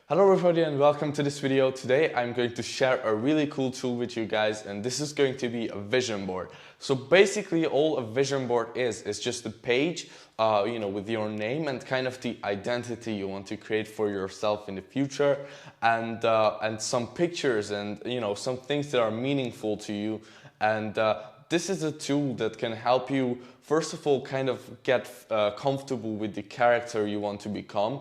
Hello everybody and welcome to this video. Today I'm going to share a really cool tool with you guys, and this is going to be a vision board. So basically all a vision board is just a page with your name and kind of the identity you want to create for yourself in the future, and some pictures and some things that are meaningful to you. And this is a tool that can help you, first of all, kind of get comfortable with the character you want to become.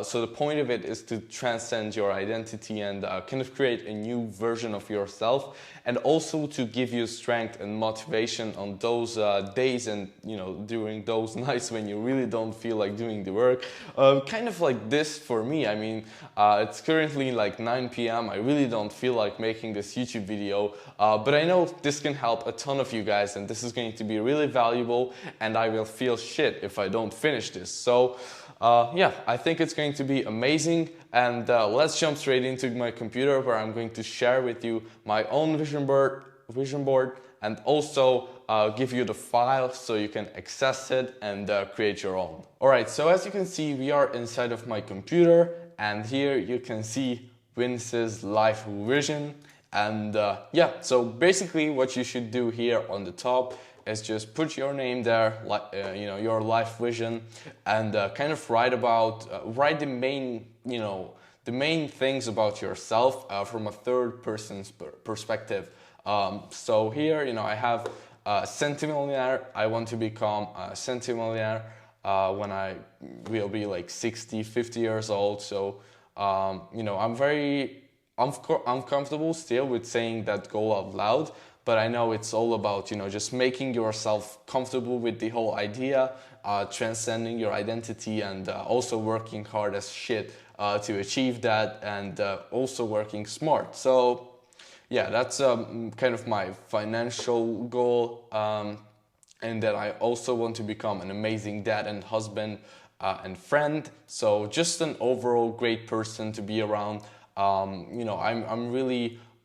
So the point of it is to transcend your identity and kind of create a new version of yourself, and also to give you strength and motivation on those days and during those nights when you really don't feel like doing the work. Kind of like this for me. I mean, it's currently like 9 p.m. I really don't feel like making this YouTube video, but I know this can help a ton of you guys, and this is going to be really valuable, and I will feel shit if I don't finish this. So yeah, I think it's going to be amazing, and let's jump straight into my computer, where I'm going to share with you my own vision board, and also give you the file so you can access it and create your own. Alright, so as you can see, we are inside of my computer, and here you can see Vince's life vision. And yeah, so basically what you should do here on the top is just put your name there, like your life vision, and kind of write the main things about yourself from a third person's perspective. So here, I have centimillionaire. I want to become a centimillionaire when I will be like 60, 50 years old. So I'm comfortable still with saying that goal out loud, but I know it's all about, just making yourself comfortable with the whole idea, transcending your identity, and also working hard as shit to achieve that, and also working smart. So yeah, that's kind of my financial goal, and that I also want to become an amazing dad and husband and friend. So just an overall great person to be around.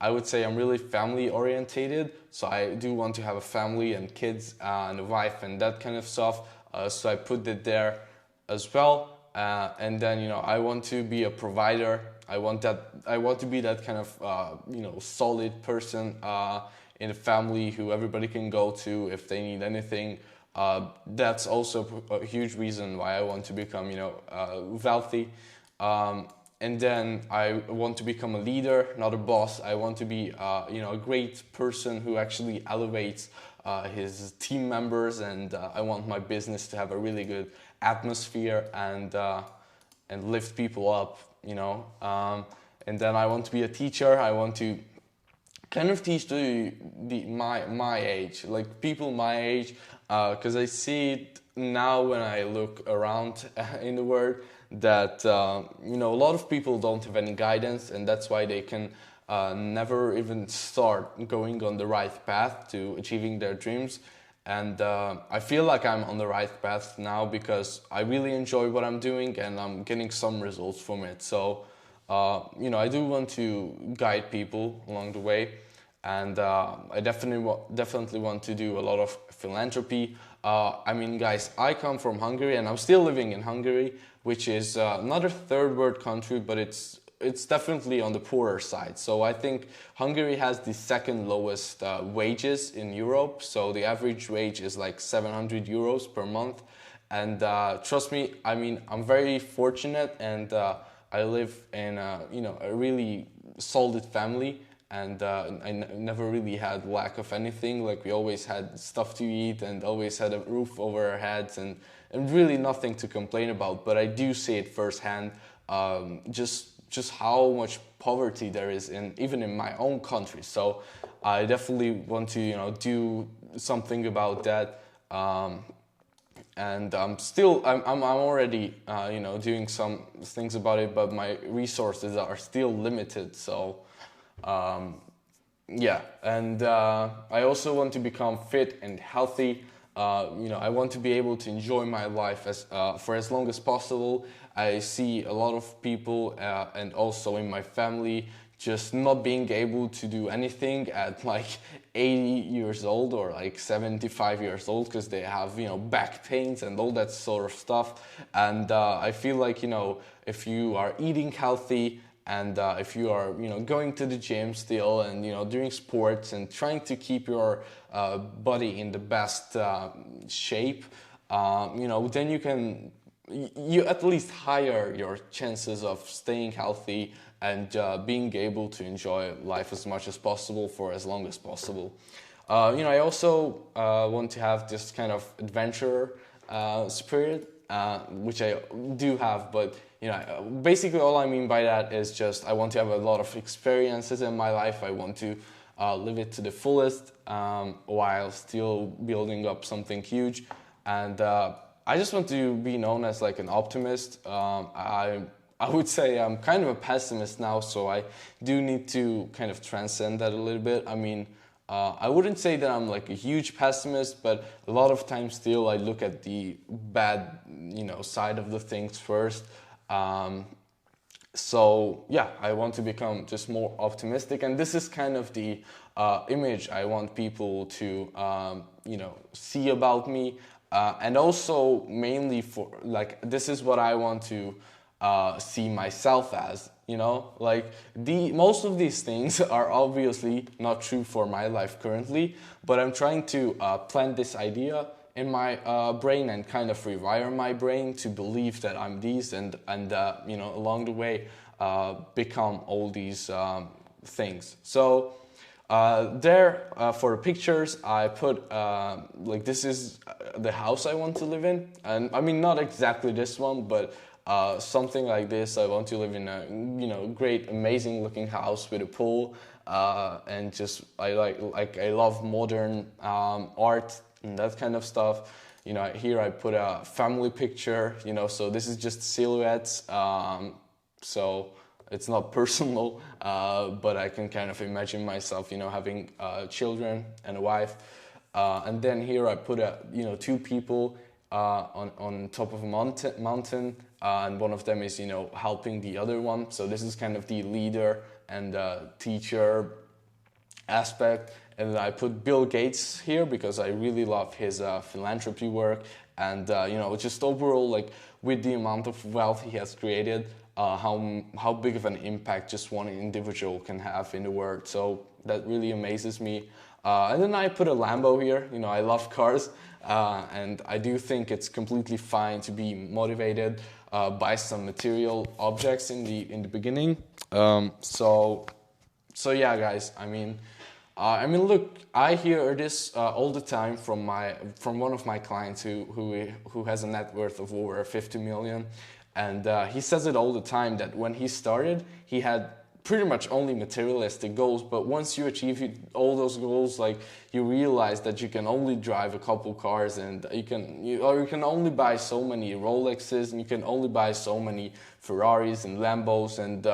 I would say I'm really family orientated, so I do want to have a family and kids and a wife and that kind of stuff. So I put it there as well. And then I want to be a provider. I want to be that kind of solid person in the family who everybody can go to if they need anything. That's also a huge reason why I want to become wealthy. And then I want to become a leader, not a boss. I want to be, a great person who actually elevates his team members, and I want my business to have a really good atmosphere and lift people up, And then I want to be a teacher. I want to kind of teach my age, like people my age, because I see it now when I look around in the world, that a lot of people don't have any guidance, and that's why they can never even start going on the right path to achieving their dreams. And I feel like I'm on the right path now because I really enjoy what I'm doing and I'm getting some results from it. So I do want to guide people along the way, and I definitely want to do a lot of philanthropy. I mean, guys, I come from Hungary, and I'm still living in Hungary, which is not a third world country, but it's definitely on the poorer side. So I think Hungary has the second lowest wages in Europe. So the average wage is like 700 euros per month. And trust me, I mean, I'm very fortunate, and I live in a really solid family. And I never really had lack of anything. Like, we always had stuff to eat and always had a roof over our heads, and really nothing to complain about. But I do see it firsthand, just how much poverty there is even in my own country. So I definitely want to do something about that. And I'm already doing some things about it, but my resources are still limited. So yeah, and I also want to become fit and healthy. I want to be able to enjoy my life for as long as possible. I see a lot of people and also in my family just not being able to do anything at like 80 years old or like 75 years old because they have, you know, back pains and all that sort of stuff. And I feel like, you know, if you are eating healthy and if you are, you know, going to the gym still and, you know, doing sports and trying to keep your body in the best shape, you know, then you at least higher your chances of staying healthy and being able to enjoy life as much as possible for as long as possible. You know, I also want to have this kind of adventure spirit, which I do have, but you know, basically all I mean by that is just I want to have a lot of experiences in my life. I want to live it to the fullest while still building up something huge. And I just want to be known as like an optimist. I would say I'm kind of a pessimist now, so I do need to kind of transcend that a little bit. I mean, I wouldn't say that I'm like a huge pessimist, but a lot of times still I look at the bad, you know, side of the things first. So yeah, I want to become just more optimistic, and this is kind of the image I want people to, you know, see about me. And also mainly for like, this is what I want to see myself as, you know, like most of these things are obviously not true for my life currently, but I'm trying to plant this idea in my brain and kind of rewire my brain to believe that I'm these and you know, along the way become all these things. So there for the pictures I put like this is the house I want to live in, and I mean not exactly this one, but something like this. I want to live in a, you know, great amazing looking house with a pool, and just I love modern art and that kind of stuff. You know, here I put a family picture, you know, so this is just silhouettes, so it's not personal, but I can kind of imagine myself, you know, having children and a wife. And then here I put you know, two people on top of a mountain, and one of them is, you know, helping the other one. So this is kind of the leader and teacher aspect. And then I put Bill Gates here because I really love his philanthropy work, and you know, just overall, like with the amount of wealth he has created, how big of an impact just one individual can have in the world. So that really amazes me. And then I put a Lambo here. You know, I love cars, and I do think it's completely fine to be motivated by some material objects in the beginning. So yeah, guys. I mean, look, I hear this all the time from one of my clients who has a net worth of over 50 million, and he says it all the time that when he started, he had pretty much only materialistic goals, but once you achieve all those goals, like you realize that you can only drive a couple cars, and you can only buy so many Rolexes, and you can only buy so many Ferraris and Lambos, and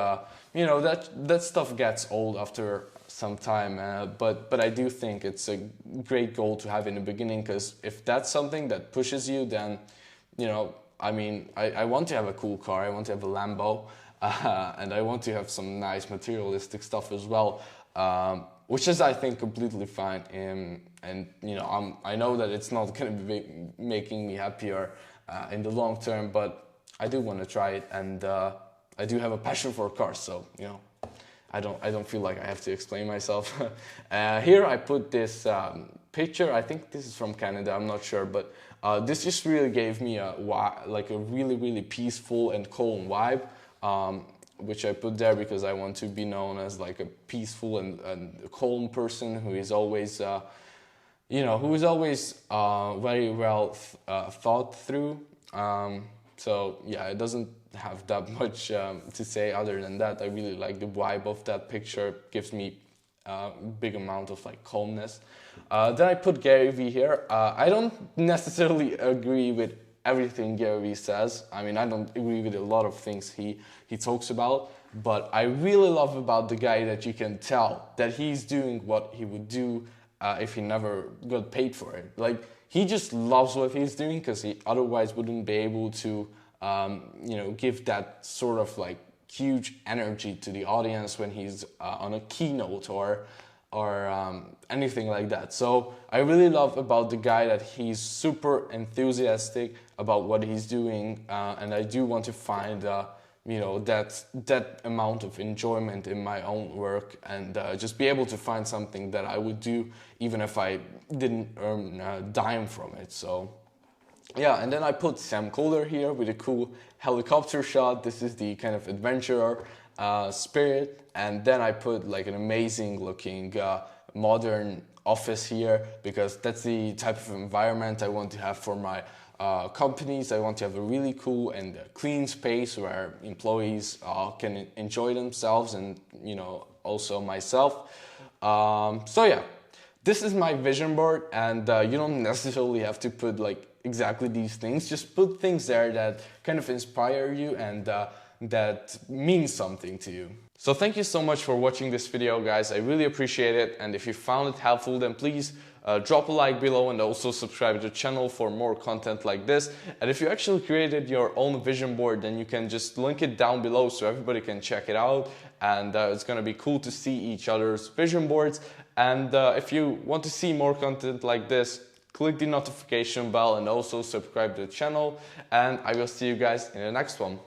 you know, that stuff gets old after some time, but I do think it's a great goal to have in the beginning, because if that's something that pushes you, then, you know, I mean, I want to have a cool car, I want to have a Lambo, and I want to have some nice materialistic stuff as well, which is, I think, completely fine. And you know, I know that it's not going to be making me happier in the long term, but I do want to try it, and I do have a passion for cars, so you know, I don't feel like I have to explain myself. Here I put this picture. I think this is from Canada. I'm not sure, but this just really gave me a really peaceful and calm vibe. Which I put there because I want to be known as like a peaceful and calm person who is always, you know, who is always very well thought through. So yeah, it doesn't have that much to say other than that. I really like the vibe of that picture. It gives me a big amount of like calmness. Then I put Gary Vee here. I don't necessarily agree with everything Gary Vee says. I mean, I don't agree with a lot of things he talks about, but I really love about the guy that you can tell that he's doing what he would do if he never got paid for it. Like, he just loves what he's doing, because he otherwise wouldn't be able to you know, give that sort of like huge energy to the audience when he's on a keynote or anything like that. So I really love about the guy that he's super enthusiastic about what he's doing, and I do want to find you know, that amount of enjoyment in my own work, and just be able to find something that I would do even if I didn't earn a dime from it. So yeah, and then I put Sam Calder here with a cool helicopter shot. This is the kind of adventurer spirit. And then I put like an amazing looking modern office here, because that's the type of environment I want to have for my companies. I want to have a really cool and clean space where employees can enjoy themselves, and you know, also myself. So yeah, this is my vision board, and you don't necessarily have to put like exactly these things. Just put things there that kind of inspire you and that means something to you. So thank you so much for watching this video, guys. I really appreciate it, and if you found it helpful, then please drop a like below, and also subscribe to the channel for more content like this. And if you actually created your own vision board, then you can just link it down below so everybody can check it out, and it's gonna be cool to see each other's vision boards. And if you want to see more content like this, click the notification bell and also subscribe to the channel, and I will see you guys in the next one.